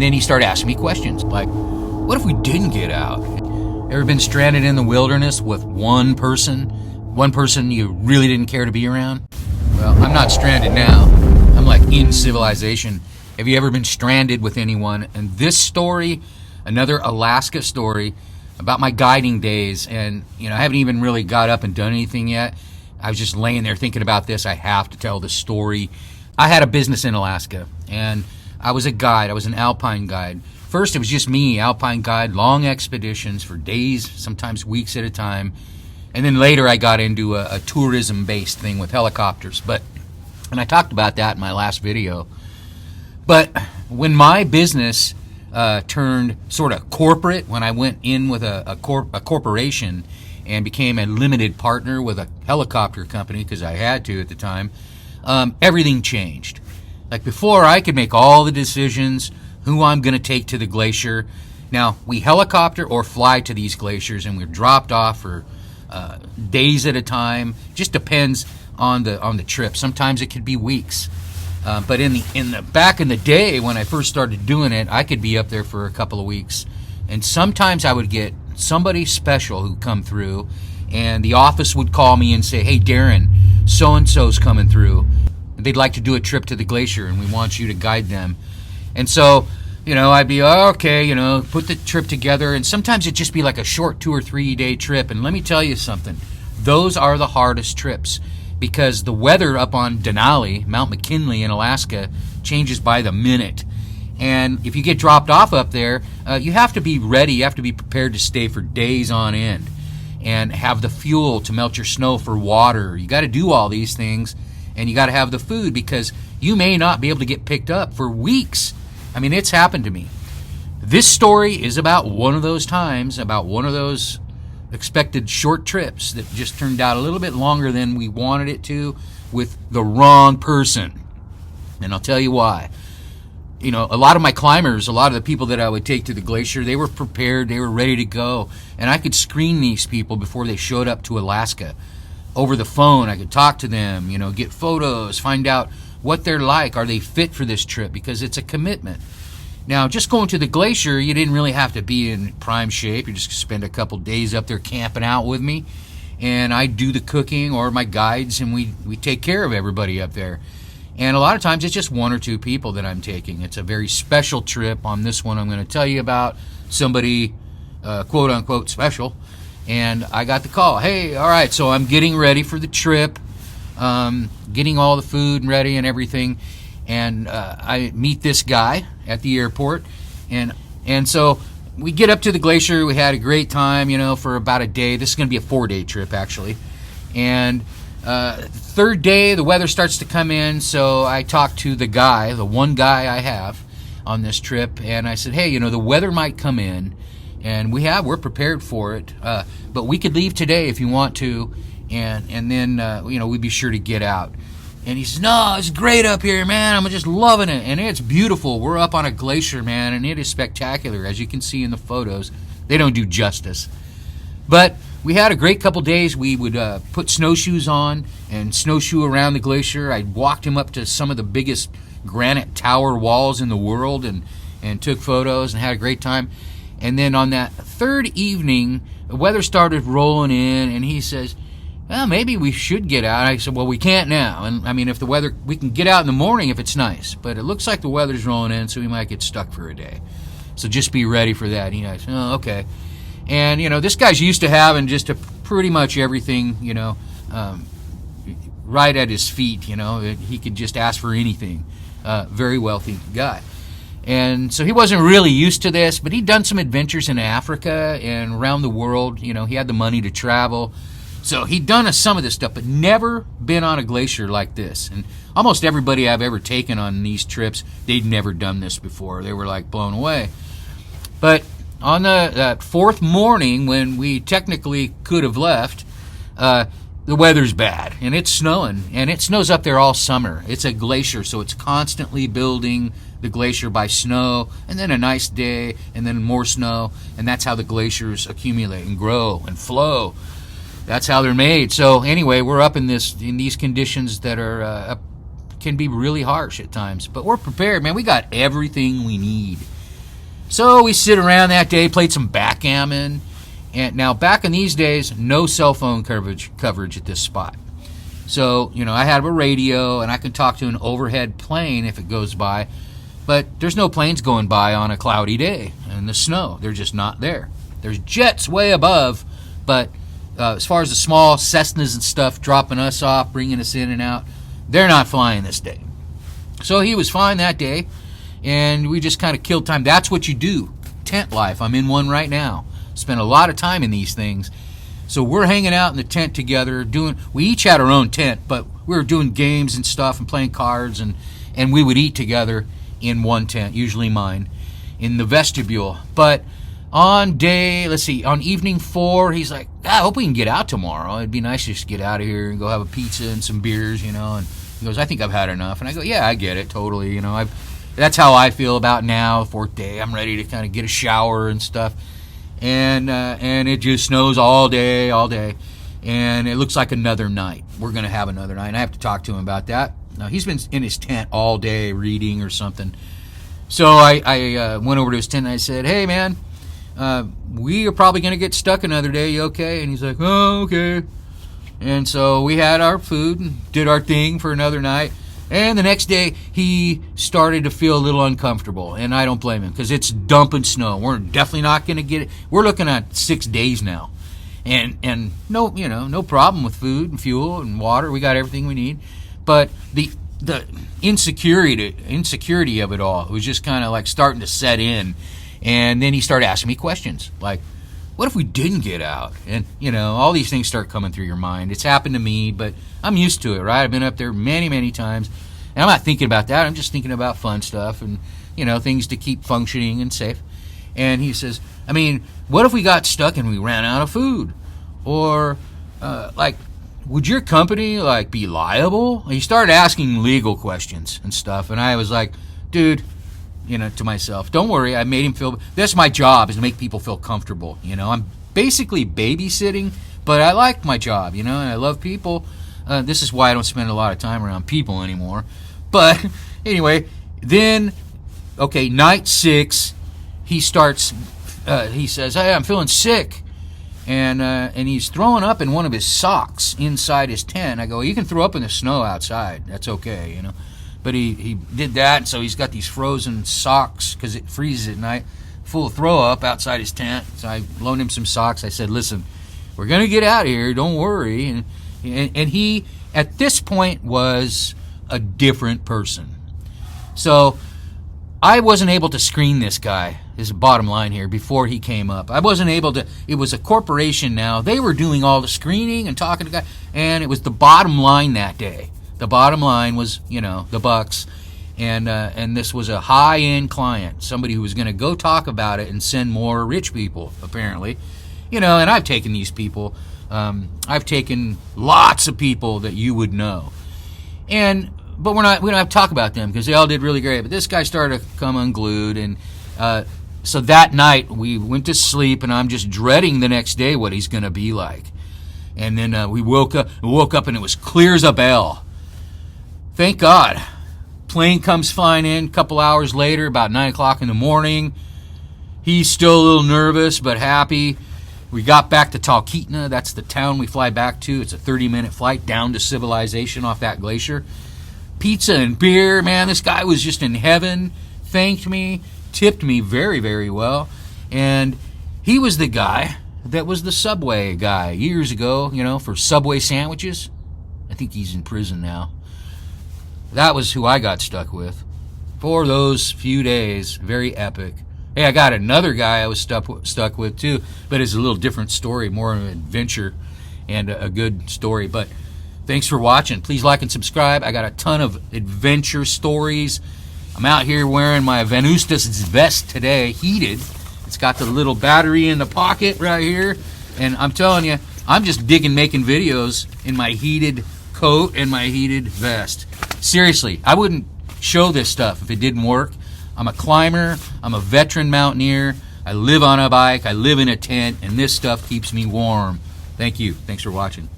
then he started asking me questions like, what if we didn't get out? Ever been stranded in the wilderness with one person you really didn't care to be around? Well, I'm not stranded now. I'm like in civilization. Have you ever been stranded with anyone? And this story, another Alaska story about my guiding days, and I haven't even really got up and done anything yet. I was just laying there thinking about this. I have to tell the story. I had a business in Alaska, and I was a guide. I was an Alpine guide. First, it was just me, Alpine guide, long expeditions for days, sometimes weeks at a time. And then later I got into a tourism-based thing with helicopters. And I talked about that in my last video. But when my business turned sort of corporate, when I went in with a corporation and became a limited partner with a helicopter company, because I had to at the time, everything changed. Like before, I could make all the decisions, who I'm going to take to the glacier. Now, we helicopter or fly to these glaciers, and we're dropped off for days at a time. Just depends on the trip. Sometimes it could be weeks. But in the back in the day when I first started doing it, I could be up there for a couple of weeks, and sometimes I would get somebody special who come through, and the office would call me and say, "Hey, Darren, so and so's coming through. They'd like to do a trip to the glacier, and we want you to guide them." And so, I'd be, okay, put the trip together, and sometimes it'd just be like a short 2 or 3 day trip. And let me tell you something, those are the hardest trips, because the weather up on Denali, Mount McKinley in Alaska, changes by the minute. And if you get dropped off up there, you have to be ready, you have to be prepared to stay for days on end, and have the fuel to melt your snow for water. You got to do all these things, and you got to have the food, because you may not be able to get picked up for weeks. I mean, it's happened to me. This story is about one of those times, about one of those expected short trips that just turned out a little bit longer than we wanted it to, with the wrong person. And I'll tell you why. A lot of my climbers, a lot of the people that I would take to the glacier, they were prepared, they were ready to go. And I could screen these people before they showed up to Alaska. Over the phone, I could talk to them, get photos, find out what they're like. Are they fit for this trip? Because it's a commitment. Now, just going to the glacier, you didn't really have to be in prime shape. You just spend a couple days up there camping out with me, and I do the cooking, or my guides, and we take care of everybody up there. And a lot of times it's just 1 or 2 people that I'm taking. It's a very special trip. On this one, I'm going to tell you about somebody, quote unquote, special. And I got the call. Hey, all right, so I'm getting ready for the trip, getting all the food ready and everything. And I meet this guy at the airport. And so we get up to the glacier. We had a great time, for about a day. This is going to be a 4-day trip, actually. And third day, the weather starts to come in. So I talked to the guy, the one guy I have on this trip. And I said, hey, the weather might come in. And we're prepared for it, but we could leave today if you want to, and then we'd be sure to get out. And he says, no, it's great up here, man. I'm just loving it, and it's beautiful. We're up on a glacier, man, and it is spectacular, as you can see in the photos. They don't do justice, but we had a great couple days. We would put snowshoes on and snowshoe around the glacier. I walked him up to some of the biggest granite tower walls in the world, and took photos and had a great time. And then on that third evening, the weather started rolling in, and he says, well, maybe we should get out. I said, well, we can't now. And I mean, if the weather, we can get out in the morning if it's nice, but it looks like the weather's rolling in, so we might get stuck for a day. So just be ready for that. And I said, oh, okay. And, this guy's used to having just pretty much everything, right at his feet, he could just ask for anything. Very wealthy guy. And so he wasn't really used to this, but he'd done some adventures in Africa and around the world. He had the money to travel. So he'd done some of this stuff, but never been on a glacier like this. And almost everybody I've ever taken on these trips, they'd never done this before. They were like blown away. But on the fourth morning, when we technically could have left, the weather's bad, and it's snowing, and it snows up there all summer. It's a glacier, so it's constantly building the glacier by snow, and then a nice day, and then more snow, and that's how the glaciers accumulate and grow and flow. That's how they're made. So anyway, we're up in these conditions that are can be really harsh at times, but we're prepared, man. We got everything we need. So we sit around that day, played some backgammon. And now, back in these days, no cell phone coverage at this spot. So, I have a radio, and I can talk to an overhead plane if it goes by. But there's no planes going by on a cloudy day in the snow. They're just not there. There's jets way above, but as far as the small Cessnas and stuff dropping us off, bringing us in and out, they're not flying this day. So he was fine that day, and we just kind of killed time. That's what you do. Tent life. I'm in one right now. Spent a lot of time in these things. So we're hanging out in the tent together. We each had our own tent, but we were doing games and stuff and playing cards, and we would eat together in one tent, usually mine, in the vestibule. But on evening 4, he's like, I hope we can get out tomorrow. It'd be nice to just get out of here and go have a pizza and some beers, And he goes, I think I've had enough. And I go, yeah, I get it, totally. That's how I feel about now, 4th day. I'm ready to kind of get a shower and stuff. And it just snows all day, and it looks like another night. We're going to have another night, and I have to talk to him about that. Now, he's been in his tent all day reading or something. So I went over to his tent, and I said, hey, man, we are probably going to get stuck another day. You okay? And he's like, oh, okay. And so we had our food and did our thing for another night. And the next day, he started to feel a little uncomfortable, and I don't blame him, because it's dumping snow. We're definitely not going to get it. We're looking at 6 days now, and no problem with food and fuel and water. We got everything we need, but the insecurity of it all was just kind of like starting to set in, and then he started asking me questions like, what if we didn't get out? And, all these things start coming through your mind. It's happened to me, but I'm used to it, right? I've been up there many, many times. And I'm not thinking about that. I'm just thinking about fun stuff and, things to keep functioning and safe. And he says, what if we got stuck and we ran out of food? Or, would your company, be liable? He started asking legal questions and stuff. And I was like, dude, to myself, don't worry, I made him feel, that's my job, is to make people feel comfortable, I'm basically babysitting, but I like my job, and I love people. This is why I don't spend a lot of time around people anymore. But anyway, then, night 6, he starts, he says, hey, I'm feeling sick, and he's throwing up in one of his socks inside his tent. I go, you can throw up in the snow outside, that's okay, But he did that, and so he's got these frozen socks because it freezes at night, full of throw up outside his tent. So I loaned him some socks. I said, listen, we're going to get out of here. Don't worry. And he, at this point, was a different person. So I wasn't able to screen this guy, is the bottom line here, before he came up. I wasn't able to. It was a corporation now. They were doing all the screening and talking to guys, and it was the bottom line that day. The bottom line was, the bucks, and this was a high-end client, somebody who was going to go talk about it and send more rich people, apparently. And I've taken these people. I've taken lots of people that you would know. But we don't have to talk about them because they all did really great. But this guy started to come unglued, and so that night we went to sleep, and I'm just dreading the next day what he's going to be like. And then we woke up, and it was clear as a bell. Thank God. Plane comes flying in a couple hours later, about 9 o'clock in the morning. He's still a little nervous, but happy. We got back to Talkeetna. That's the town we fly back to. It's a 30-minute flight down to civilization off that glacier. Pizza and beer. Man, this guy was just in heaven. Thanked me, tipped me very, very well. And he was the guy that was the Subway guy years ago, for Subway sandwiches. I think he's in prison now. That was who I got stuck with for those few days. Very epic. Hey, I got another guy I was stuck with too, but it's a little different story, more of an adventure and a good story. But thanks for watching. Please like and subscribe. I got a ton of adventure stories. I'm out here wearing my Venustus vest today, heated. It's got the little battery in the pocket right here. And I'm telling you, I'm just digging making videos in my heated coat and my heated vest. Seriously, I wouldn't show this stuff if it didn't work. I'm a climber. I'm a veteran mountaineer. I live on a bike. I live in a tent, and this stuff keeps me warm. Thank you. Thanks for watching.